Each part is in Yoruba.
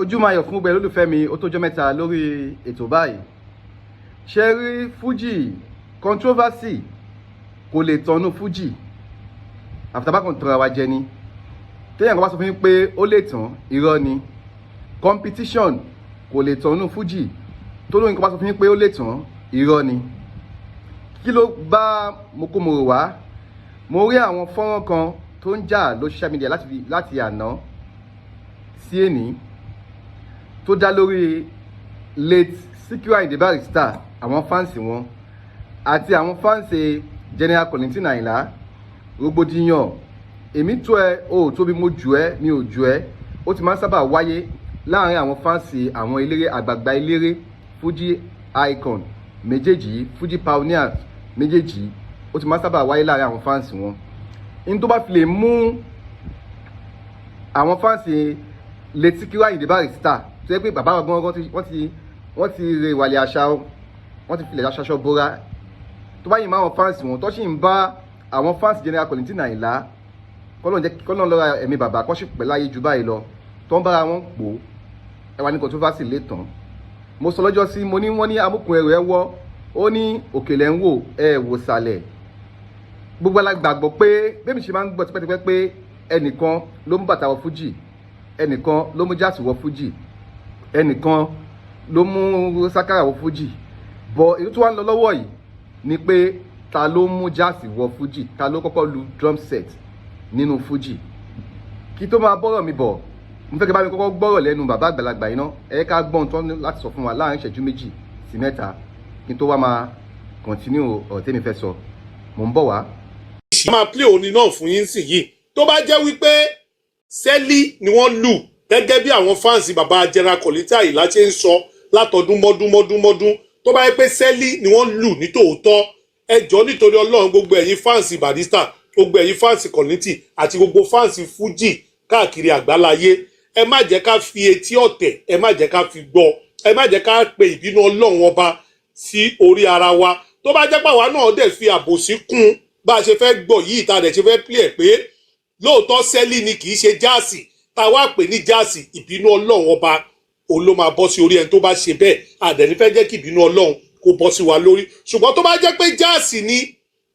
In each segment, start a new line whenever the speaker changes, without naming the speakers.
ojúmọ́ ayọ̀ fún gbogbo olólùfẹ́ mi ó tójọ́ mẹ́ta lórí ètò báyìí. Ṣé rí Fuji controversy kò lè tọ́nú Fuji àfitàbákan tọ́ra wa jẹ ni. Téèyàn kan bá sọ fún mi pé ó lè tán, irọ́ ni. Competition kò lè tọ́nú Fuji tó lóyìn kan bá sọ fún mi pé ó lè tán, irọ́ ni. Kí ló bá mokomoro wá? Mo rí àwọn fọ́nrán kan tó ń jà lórí social media láti àná sí èní tó dá lórí late Síkírù Àyìndé Barrister, àwọn fáǹsì wọn àti àwọn fáǹsì General Kollington Àyìnlá. Rògbòdìyàn èmi tó ẹ o tóbi mo jù ẹ mi ò jù ẹ ó ti máa ń sábà wáyé láàrin àwọn fáǹsì àwọn eléré àgbààgbà eléré Fuji icon méjèèjì, Fuji pioneers méjèèjì, ó ti máa ń sábà wáyé láàrin àwọn fáǹsì wọn. In tó bá fi lè mú àwọn fáǹsì late Síkírù Àyìndé Barrister tó yẹ pé bàbá wa gbọ́ngàn wọ́n ti rè wàlẹ̀ àṣà, wọ́n ti filẹ̀ aṣaṣọ bóra, tó bá yìí máa wọn fáǹsì wọn tó sì ń bá àwọn fáǹsì General Kollington Àyìnlá kọ́lọ́n lọ́ra ẹ̀mí bàbá kọ́ sì pẹ́ láyé ju báyìí lọ tó ń bára wọn pò ẹwà ní controversy lè tán. Mo sọ lọ́jọ́ sí mo ní wọ́n ní amúkùn ẹrù ẹ wọ́, ó ní òkèlè ń wò ẹ wò sàlẹ̀. Gbogbo alágbàgbọ́ pé bẹ́ẹ̀mi ṣe máa ń gbọ́ tipẹ́tipẹ́ pé ẹnìkan ló mú bàtà wọ Fuji, ẹnìkan ló mú jáàsì wọ Fuji, ẹnìkan ló mú sákàrà wọ Fuji. Bọ̀ èyí tó wá ń lọ lọ́wọ́ yìí ni pé ta ló mú jáàsì wọ Fuji, ta ló kọ́kọ́ lu drum set nínú Fuji. Kí tó máa bọ́rọ̀ mi bọ̀, mo fẹ́ kí bá mi kọ́kọ́ gbọ́rọ̀ lẹ́nu bàbá àgbàlagbà iná ẹ ká gbọ́n tó láti sọ fún wa láàrin ìṣẹ́jú 2 sí 3 kí n tó wá máa continue ọ̀rọ̀ tẹ́mi fẹ́ sọ. Mo ń bọ̀ wá.
Máa play òní náà fún yín sì yìí tó bá jẹ́ wípé sẹ́lí ni wọ́n lù gẹ́gẹ́ bí àwọn fáǹsì bàbá General Kollington Àyìnlá ṣe ń sọ látọdún mọ́dún tó bá yẹ pé sẹ́lí ni wọ́n lù ní tòótọ́ ẹ jọ̀ọ́ nítorí Ọlọ́run gbogbo ẹ̀yin fáǹsì Barrister, gbogbo ẹ̀yin fáǹsì Kollington àti gbogbo fáǹsì Fuji káàkiri àgbáláyé ẹ má jẹ́ ká fi etí ọ̀tẹ̀, ẹ má jẹ́ ká fi gbọ́, ẹ má jẹ́ ká pe ìbínú Ọlọ́run ọba sí orí ara wa. Tó bá jẹ́ pàwa náà dẹ̀ fi àbòsí kún bá a ṣe fẹ́ gbọ́ yìí ta dẹ̀ ṣe fẹ́ play ẹ̀ pé lóòótọ́ sẹ́lí ni kì í ṣe jáàsì ta wá pè ní jáàsì, ìbínú Ọlọ́run ọba òun ló máa bọ́ sí orí ẹni tó bá ṣe bẹ́ẹ̀. Àdẹ̀ní fẹ́ jẹ́ kí ìbínú Ọlọ́run kó bọ́ sí wa lórí. Ṣùgbọ́n tó bá jẹ́ pé jáàsì ni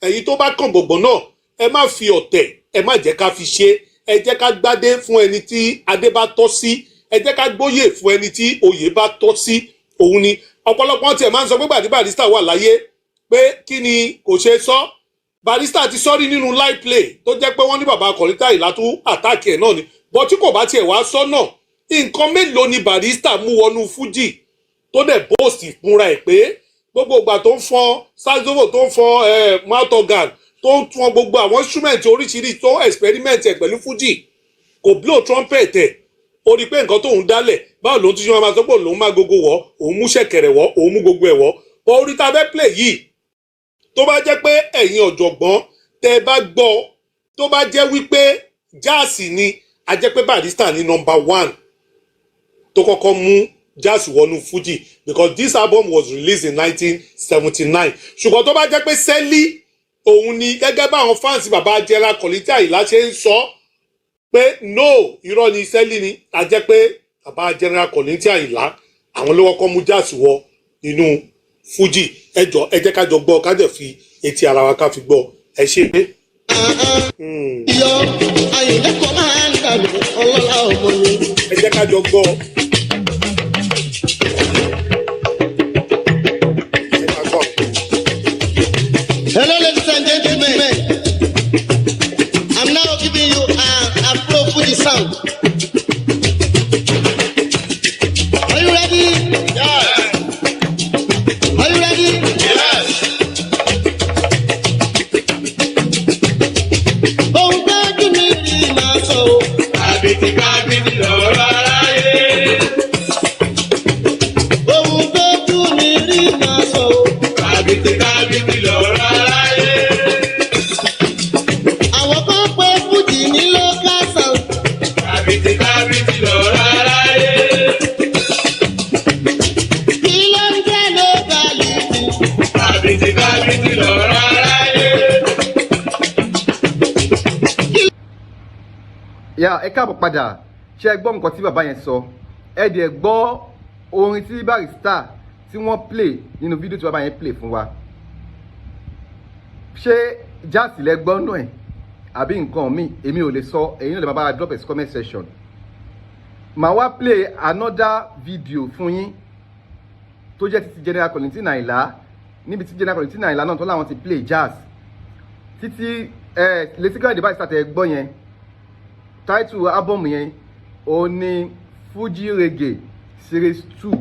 ẹ̀yin tó bá kàn gbọ̀ngbọ̀n náà ẹ má fi ọ̀tẹ̀, ẹ má jẹ́ ká fi ṣe, ẹ jẹ́ ká gbádé fún ẹni tí adé bá tọ́ sí, ẹ jẹ́ ká gbóyè fún ẹni tí oyè bá tọ́ sí. Òun ni ọ̀pọ̀lọpọ̀ tiẹ̀ máa ń sọ pé Barrister wà láyé pé kí ni kò ṣe sọ. Barrister ti sọ́rí nínú live play tó jẹ́ pé wọ́n ní bàbá Kollington Àyìnlá tó àtàkì ẹ̀ náà ni, bọ́ tí kò bá tiẹ̀ wá sọ́nà nǹkan mélòó ni Barrister mú wọnú Fuji tó dẹ̀ bóòsì fúnra ẹ̀ pé gbogbo ìgbà tó ń fọn saxophone, tó ń fọn mouth organ, tó ń fọn gbogbo àwọn instrument oríṣiríṣi, tó experiment ẹ̀ pẹ̀lú Fuji, kò blow trumpet ẹ̀. Ó rí pé nǹkan tóun dálẹ̀ báwo lòun ti ṣe máa sọ pé òun má gogo wọ̀, òun mú ṣẹ̀kẹ̀rẹ̀ wọ̀, òun mú gbogbo ẹ̀ wọ̀. Bọ́ orí ta fẹ́ play yìí tó bá jẹ́ pé ẹ̀yin ọ̀jọ̀gbọ́n tẹ́ bá gbọ́, tó bá jẹ́ wípé jáàsì ni a jẹ́ pé Barrister ni number 1 tó kọ́kọ́ mú jáàsì wọnú Fuji, because this album was released in 1979. Ṣùgbọ́n tó bá jẹ́ pé sẹ́lí òun ni gẹ́gẹ́ bá àwọn fáǹsì bàbá General Kollington Àyìnlá ṣe ń sọ pé no irọ́ ni sẹ́lí ni, a jẹ́ pé bàbá General Kollington Àyìnlá àwọn ló kọ́kọ́ mú jáàsì wọ inú Fuji. Ẹ jọ̀ọ́ ẹ jẹ́ ká jọ gbọ́, ká jẹ́ fi etí ara wa ká fi gbọ́. Ẹ ṣe pé.
Yọ Àyìndé kọ́ máa ń dànù ọlọ́lá ọmọ mi.
Ẹ jẹ́ ká jọ gbọ́.
Hello ladies and gentlemen, I'm now giving you a Afro Fuji sound. Are you ready? Yes. Are you ready? Yes. Ohun tó dùn mí rí máa sọ o. Àbìtì kábìtì lọ́rọ̀ aráyé. Ohun tó dùn mí rí máa sọ o. Àbìtì kábìtì lọ́rọ̀ aráyé. Àwọn kan pé Fuji ní local sound. Àbìtì kábìtì lọ́rọ̀ aráyé. Kí ló ń jẹ́ locality? Àbìtì kábìtì lọ́rọ̀ aráyé.
Ẹ káàbọ̀ padà. Ṣé ẹ gbọ́ nǹkan tí bàbá yẹn sọ? ẹ dẹ̀ gbọ́ orin tí Barrister tí wọ́n play nínú fídíò tí bàbá yẹn play fún wa. Ṣé jazz lẹ gbọ́ nù ẹ̀ àbí nǹkan mi èmi ò lè sọ, ẹ̀yin náà lè máa bá drop a comment section. Màá wá play another video fún yín tó jẹ́ títí General Kollington Àyìnlá, níbi tí General Kollington Àyìnlá náà tó láwọn ti play jazz títí lẹ́sìkọ́ ìdìbò àti sàtẹ̀ gbọ́ yẹn. Title album yẹn ó ní Fuji Reggae Series 2,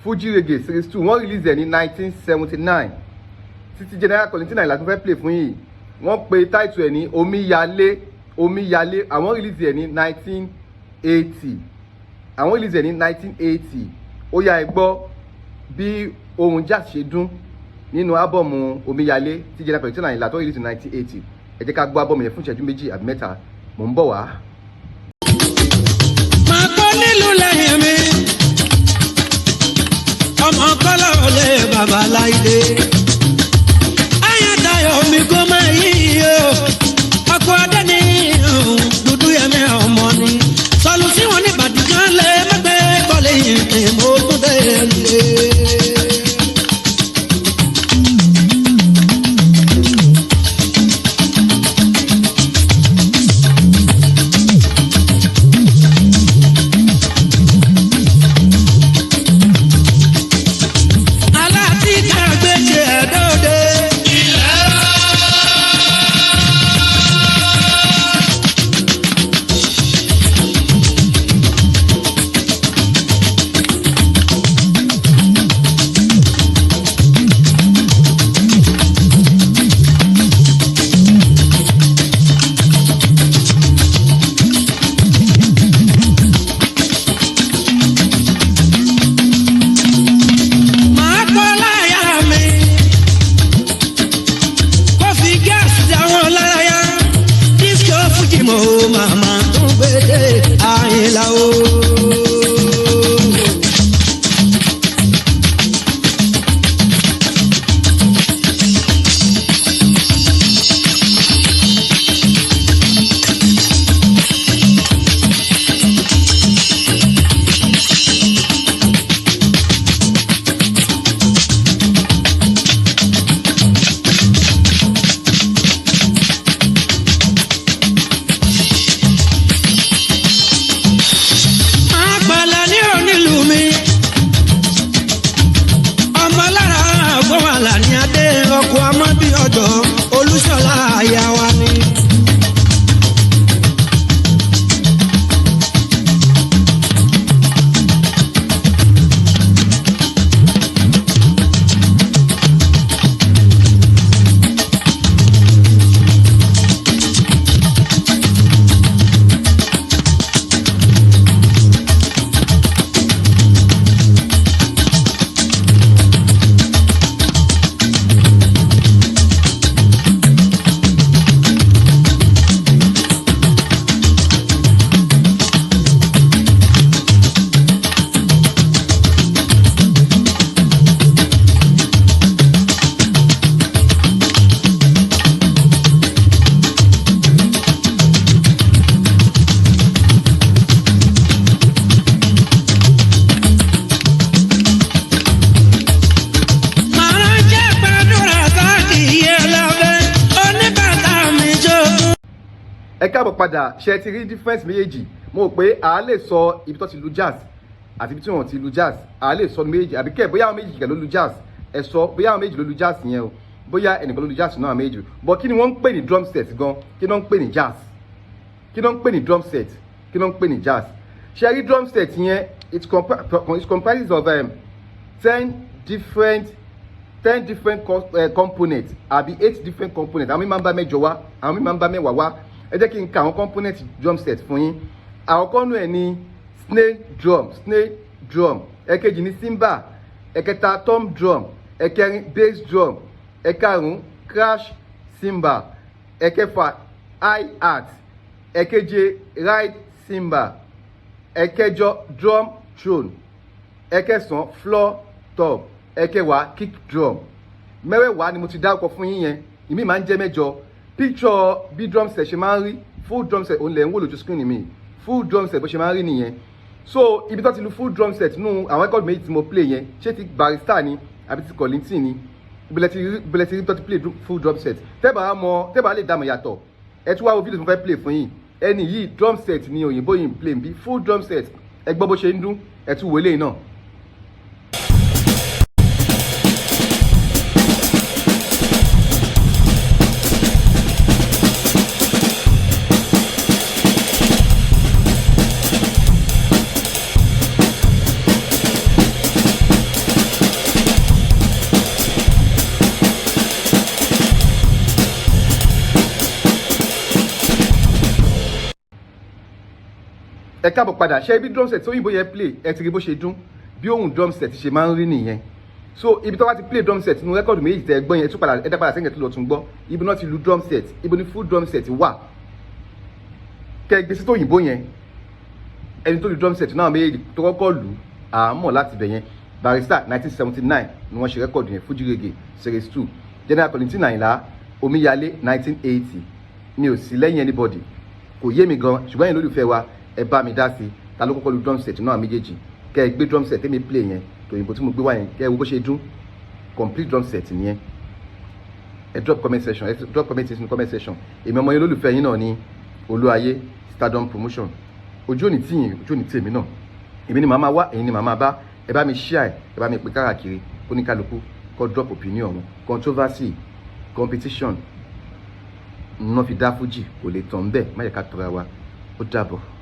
Fuji Reggae Series 2 wọ́n release ẹ̀ ní 1979. Títí General Kollington Àyìnlá tó fẹ́ play fún yìí wọ́n pe title ẹ̀ ní Omíyalé, Omíyalé. Àwọn release ẹ̀ ní 1980, àwọn release ẹ̀ ní 1980. Ó yá ẹ gbọ́ bí ohun jazz ṣe dún nínú ábọ̀mù Omíyalé tí General Kollington Àyìnlá tó release ní 1980. Ẹ jẹ́ ká gbọ́ ábọ̀mù yẹn fún ìṣẹ́jú méjì àbí mẹ́ta, mò ń bọ̀ wá.
Máa kọ́ nílùú lẹ́yìn mi, ọmọ kọ́lá ò lè bàbá láìdé. Ayọ̀dayọ̀ mi kò máa yí o, ọkọ̀ adé ní dúdú yẹmí ọmọ ni. Sọlù sí wọn ní Ìbàdàn kan lè mẹ́gbẹ́ kọ́lé yìí mo tún tẹ̀lé.
Ẹ káàbọ̀ padà. Ṣé ti rí difference méjèèjì? Mo rò pé a lè sọ ibi tó ti lu jazz àti ibi tí wọ́n ti lu jazz, a lè sọ méjì àbí kẹ́ bóyá àwọn méjì kẹ̀ ló lu jazz, ẹ sọ bóyá àwọn méjì ló lu jazz yẹn o, bóyá ẹnìkan ló lu jazz náà méjì. But kí ni wọ́n ń pè ní drum set gan? Kí ni wọ́n ń pè ní jazz? Kí ni wọ́n ń pè ní drum set? Kí ni wọ́n ń pè ní jazz? Ṣé rí drum set yẹn it comprises of 10 different components àbí 8 different components. Àwọn mi máa ń bá mẹ́jọ wá, àwọn mi máa ń bá mẹ́wàá wá. Ẹ jẹ́ kí n ka àwọn component drum set fún yín. Àkọ́kọ́ nù ẹ̀ ní snare drum, ẹ̀kejì ní cymbal, ẹ̀kẹta tom drum, ẹ̀kẹrin bass drum, ẹ̀karùn crash cymbal, ẹ̀kẹfà hi-hat, ẹ̀keje ride cymbal, ẹ̀kẹjọ drum throne, ẹ̀kẹsàn floor tom, ẹ̀kẹwàá kick drum. Mẹ́wẹ̀ẹ̀wá ni mo ti dárúkọ fún yín yẹn, ìmí máa ń jẹ́ mẹ́jọ. Picture bí drum set ṣe máa ń rí, full drum set òun lẹ̀ ń wò lójú screen mi, full drum set bó ṣe máa ń rí nìyẹn. so ibi tó ti lu full drum set nínú àwọn record méjì tí mo play yẹn ṣé ti Barrister ni àbí ti Kollington ni ìbílẹ̀ ti rí tó ti play full drum set tẹ́bà lè dàmọ̀ yàtọ̀ ẹ tún wá wo fídíò tí mo fẹ́ play fún yín ẹni yìí drum set ni òyìnbó yìí ń play bí full drum set ẹ gbọ́ bó ṣe ń dún ẹ tún wo eléyìí náà. ẹ káàbọ̀ padà ṣe ibi drum set tó yìnbó yẹn play ẹ ti rí bó ṣe dún bí ohun drum set ṣe máa ń rí nìyẹn so ibi tó wá ti play drum set nínú rẹ́kọ̀dù méjì tẹ gbọ́ yẹn ẹ dá padà sẹ́yìn tó lọ tún gbọ́ ibi náà ti lu drum set ibi ní full drum set wà kẹ gbèsè tó yìnbó yẹn ẹni tó lu drum set náà méjì tó kọ́kọ́ lù àmọ́ láti bẹ̀ yẹn Barrister 1979 ni wọ́n ṣe rẹ́kọ̀dù yẹn Fuji Reggae series 2 General Kollington Àyìnlá Omíyalé 1980 mi ò sí lẹ́yìn anybody kò yé mi gan ṣùgbọ́n yẹn lólùfẹ́ wa ẹ bá mi dá sí ta ló kọ́kọ́ lu drum set náà méjèèjì kẹ ẹ gbé drum set tẹ́mi play yẹn tòyìnbó tí mo gbé wá yẹn kẹ ẹ wo bó ṣe dún complete drum set nìyẹn ẹ drop comment section nínú comment section èmi ọmọ yẹn lólùfẹ́ yín náà ní Olúayé Stardom Promotion ojú òní tíyìn ojú òní tèmi náà èmi ni màá máa wá ẹ̀yin ni màá máa bá ẹ bá mi share ẹ bá mi pè káàkiri kóníkálukú kó drop opinion wọn controversy competition náà fi dá Fuji kò lè tàn bẹ́ẹ̀ má yẹ ká tọra wa ó dàbọ̀.